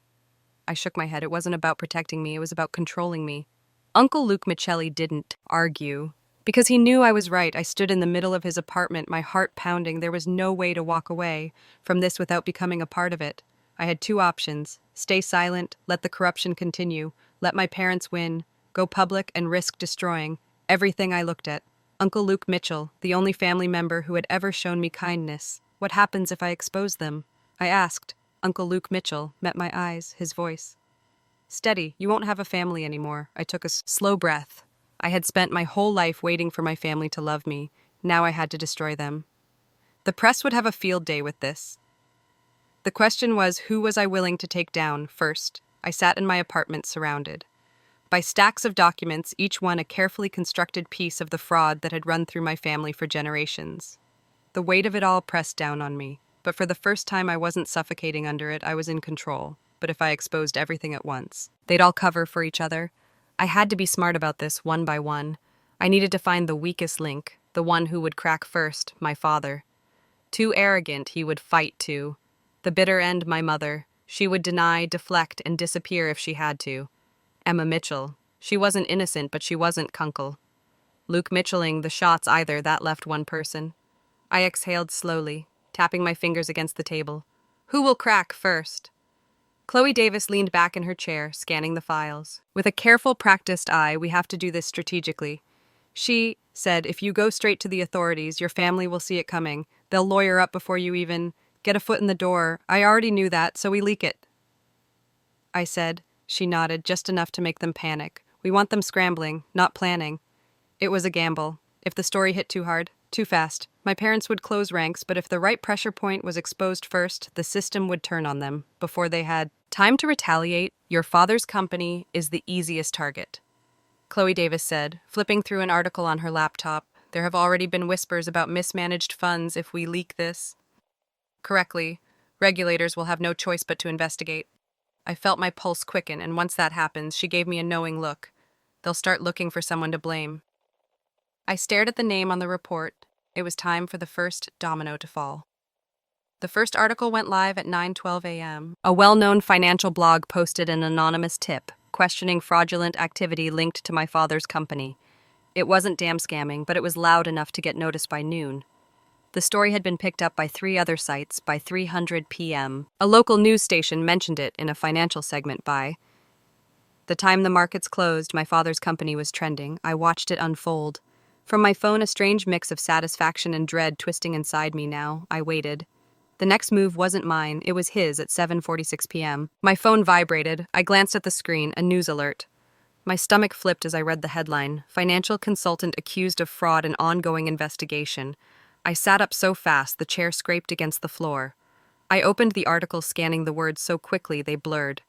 A: I shook my head. It wasn't about protecting me, it was about controlling me. Uncle Luke Michelli didn't argue. Because he knew I was right, I stood in the middle of his apartment, my heart pounding. There was no way to walk away from this without becoming a part of it. I had two options: stay silent, let the corruption continue, let my parents win, go public and risk destroying everything I looked at. Uncle Luke Mitchell, the only family member who had ever shown me kindness. What happens if I expose them? I asked. Uncle Luke Mitchell met my eyes, his voice steady. "You won't have a family anymore." I took a slow breath. I had spent my whole life waiting for my family to love me. Now I had to destroy them. The press would have a field day with this. The question was, who was I willing to take down first? I sat in my apartment, surrounded by stacks of documents, each one a carefully constructed piece of the fraud that had run through my family for generations. The weight of it all pressed down on me, but for the first time I wasn't suffocating under it. I was in control. But if I exposed everything at once, they'd all cover for each other. I had to be smart about this, one by one. I needed to find the weakest link, the one who would crack first, my father. Too arrogant, he would fight too. The bitter end, my mother. She would deny, deflect, and disappear if she had to. Emma Mitchell. She wasn't innocent, but she wasn't Kunkel. Luke Mitchelling the shots either, that left one person. I exhaled slowly, tapping my fingers against the table. Who will crack first? Chloe Davis leaned back in her chair, scanning the files. With a careful, practiced eye, "We have to do this strategically." She said, "If you go straight to the authorities, your family will see it coming. They'll lawyer up before you even get a foot in the door. I already knew that, so we leak it." I said. She nodded, "Just enough to make them panic. We want them scrambling, not planning." It was a gamble. If the story hit too hard, too fast, my parents would close ranks, but if the right pressure point was exposed first, the system would turn on them before they had Time to retaliate. Your father's company is the easiest target, Chloe Davis said, flipping through an article on her laptop. There have already been whispers about mismanaged funds if we leak this correctly. Regulators will have no choice but to investigate. I felt my pulse quicken, and once that happens, she gave me a knowing look. They'll start looking for someone to blame. I stared at the name on the report. It was time for the first domino to fall. The first article went live at 9:12 a.m. A well-known financial blog posted an anonymous tip questioning fraudulent activity linked to my father's company. It wasn't damn scamming, but it was loud enough to get noticed by noon. The story had been picked up by 3 other sites by 3:00 p.m. A local news station mentioned it in a financial segment by the time the markets closed. My father's company was trending. I watched it unfold. From my phone, a strange mix of satisfaction and dread twisting inside me now. I waited. The next move wasn't mine, it was his at 7:46 p.m. My phone vibrated. I glanced at the screen, a news alert. My stomach flipped as I read the headline, Financial Consultant Accused of Fraud and Ongoing Investigation. I sat up so fast the chair scraped against the floor. I opened the article, scanning the words so quickly they blurred.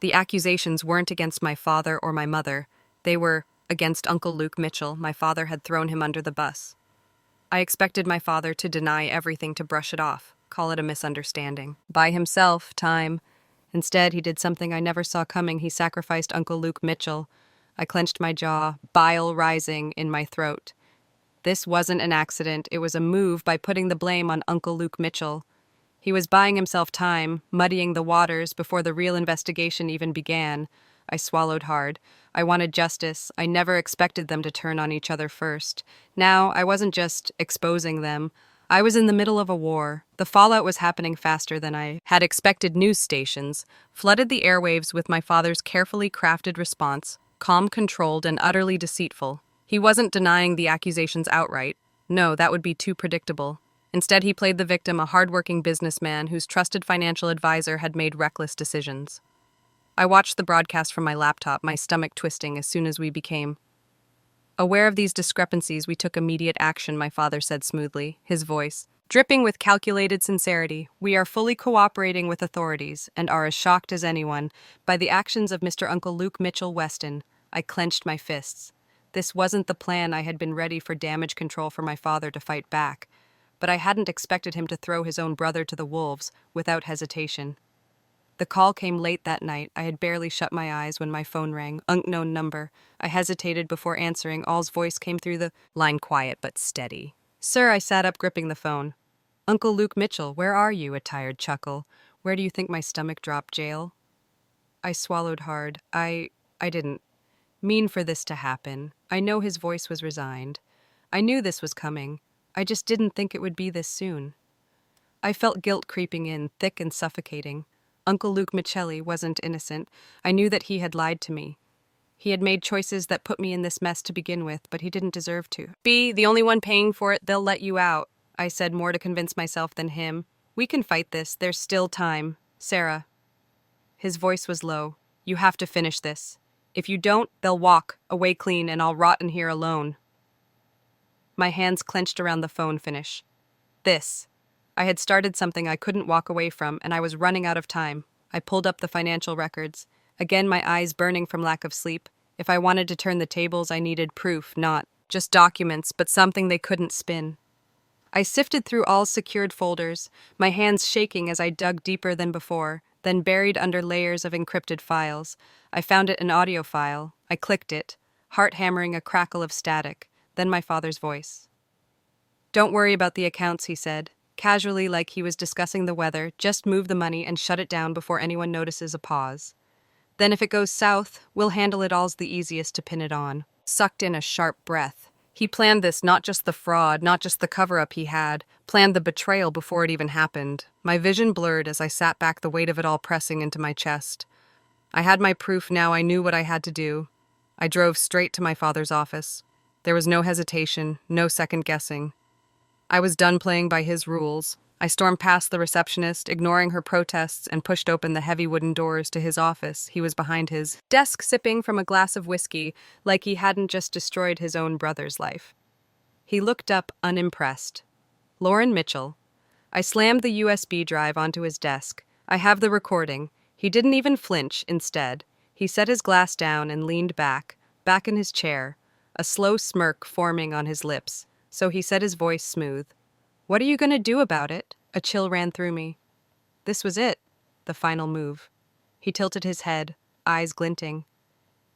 A: The accusations weren't against my father or my mother. They were against Uncle Luke Mitchell. My father had thrown him under the bus. I expected my father to deny everything, to brush it off, call it a misunderstanding. By himself, time. Instead, he did something I never saw coming. He sacrificed Uncle Luke Mitchell. I clenched my jaw, bile rising in my throat. This wasn't an accident. It was a move by putting the blame on Uncle Luke Mitchell. He was buying himself time, muddying the waters before the real investigation even began. I swallowed hard. I wanted justice. I never expected them to turn on each other first. Now, I wasn't just exposing them. I was in the middle of a war. The fallout was happening faster than I had expected. News stations flooded the airwaves with my father's carefully crafted response, calm, controlled, and utterly deceitful. He wasn't denying the accusations outright. No, that would be too predictable. Instead, he played the victim, a hardworking businessman whose trusted financial advisor had made reckless decisions. I watched the broadcast from my laptop, my stomach twisting as soon as we became aware of these discrepancies. We took immediate action, my father said smoothly, his voice dripping with calculated sincerity. We are fully cooperating with authorities and are as shocked as anyone by the actions of Mr. Uncle Luke Mitchell Weston. I clenched my fists. This wasn't the plan. I had been ready for damage control for my father to fight back, but I hadn't expected him to throw his own brother to the wolves without hesitation. The call came late that night. I had barely shut my eyes when my phone rang. Unknown number. I hesitated before answering. All's voice came through the line, quiet but steady. Sir, I sat up, gripping the phone. Uncle Luke Mitchell, where are you? A tired chuckle. Where do you think my stomach dropped? Jail? I swallowed hard. I didn't mean for this to happen. I know his voice was resigned. I knew this was coming. I just didn't think it would be this soon. I felt guilt creeping in, thick and suffocating. Uncle Luke Mitchell wasn't innocent. I knew that he had lied to me. He had made choices that put me in this mess to begin with, but he didn't deserve to. Be the only one paying for it. They'll let you out, I said, more to convince myself than him. We can fight this. There's still time. Sarah. His voice was low. You have to finish this. If you don't, they'll walk away clean and I'll rot in here alone. My hands clenched around the phone. Finish this. I had started something I couldn't walk away from, and I was running out of time. I pulled up the financial records. Again, my eyes burning from lack of sleep. If I wanted to turn the tables, I needed proof, not just documents, but something they couldn't spin. I sifted through all secured folders, my hands shaking as I dug deeper than before. Then, buried under layers of encrypted files, I found an audio file. I clicked it, heart hammering, a crackle of static. Then my father's voice. Don't worry about the accounts, he said, casually, like he was discussing the weather. Just move the money and shut it down before anyone notices. A pause. Then if it goes south, we'll handle it. All's the easiest to pin it on. Sucked in a sharp breath. He planned this, not just the fraud, not just the cover-up he had, planned the betrayal before it even happened. My vision blurred as I sat back, the weight of it all pressing into my chest. I had my proof now. I knew what I had to do. I drove straight to my father's office. There was no hesitation, no second guessing. I was done playing by his rules. I stormed past the receptionist, ignoring her protests, and pushed open the heavy wooden doors to his office. He was behind his desk, sipping from a glass of whiskey, like he hadn't just destroyed his own brother's life. He looked up, unimpressed. Lauren Mitchell. I slammed the USB drive onto his desk. I have the recording. He didn't even flinch. Instead, he set his glass down and leaned back in his chair, a slow smirk forming on his lips. So he said, his voice smooth, "What are you going to do about it?" A chill ran through me. This was it, the final move. He tilted his head, eyes glinting.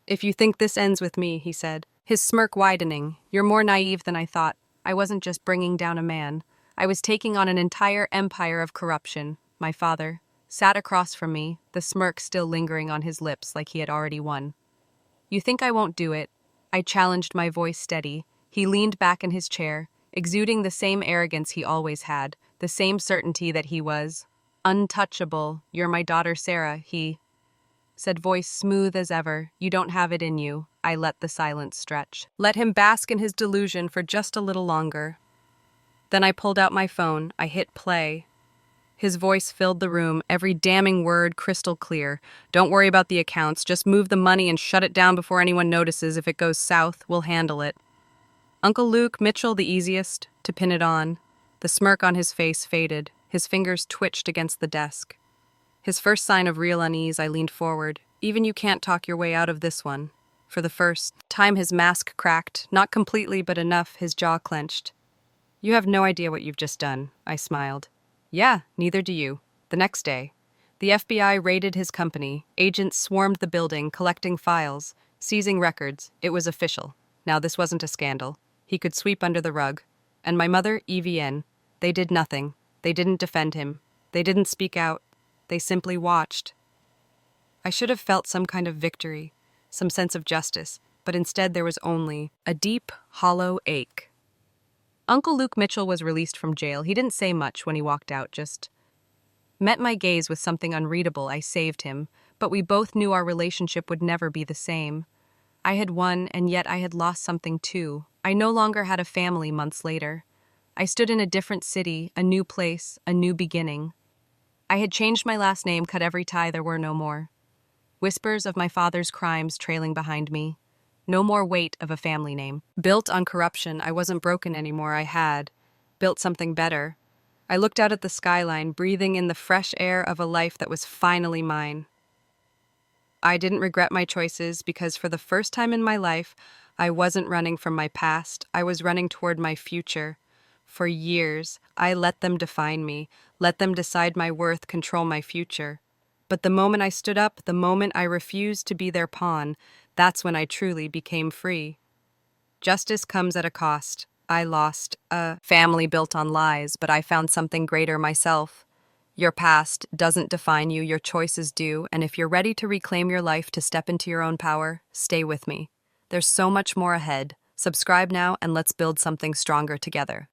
A: "If you think this ends with me," he said, his smirk widening, "you're more naive than I thought. I wasn't just bringing down a man. I was taking on an entire empire of corruption." My father sat across from me, the smirk still lingering on his lips like he had already won. "You think I won't do it?" I challenged, my voice steady. He leaned back in his chair, exuding the same arrogance he always had, the same certainty that he was untouchable. "You're my daughter Sarah," he said, voice smooth as ever. "You don't have it in you." I let the silence stretch. Let him bask in his delusion for just a little longer. Then I pulled out my phone. I hit play. His voice filled the room, every damning word crystal clear. "Don't worry about the accounts. Just move the money and shut it down before anyone notices. If it goes south, we'll handle it." Uncle Luke Mitchell, the easiest to pin it on. The smirk on his face faded. His fingers twitched against the desk. His first sign of real unease, I leaned forward. "Even you can't talk your way out of this one." For the first time, his mask cracked, not completely, but enough. His jaw clenched. "You have no idea what you've just done," I smiled. "Yeah, neither do you." The next day, the FBI raided his company. Agents swarmed the building, collecting files, seizing records. It was official. Now, this wasn't a scandal. He could sweep under the rug. And my mother, EVN, they did nothing. They didn't defend him. They didn't speak out. They simply watched. I should have felt some kind of victory, some sense of justice, but instead there was only a deep, hollow ache. Uncle Luke Mitchell was released from jail. He didn't say much when he walked out, just met my gaze with something unreadable. I saved him, but we both knew our relationship would never be the same. I had won, and yet I had lost something too. I no longer had a family months later. I stood in a different city, a new place, a new beginning. I had changed my last name, cut every tie, there were no more. Whispers of my father's crimes trailing behind me. No more weight of a family name. Built on corruption, I wasn't broken anymore. I had built something better. I looked out at the skyline, breathing in the fresh air of a life that was finally mine. I didn't regret my choices because for the first time in my life, I wasn't running from my past. I was running toward my future. For years, I let them define me, let them decide my worth, control my future. But the moment I stood up, the moment I refused to be their pawn, that's when I truly became free. Justice comes at a cost. I lost a family built on lies, but I found something greater myself. Your past doesn't define you, your choices do, and if you're ready to reclaim your life, to step into your own power, stay with me. There's so much more ahead. Subscribe now and let's build something stronger together.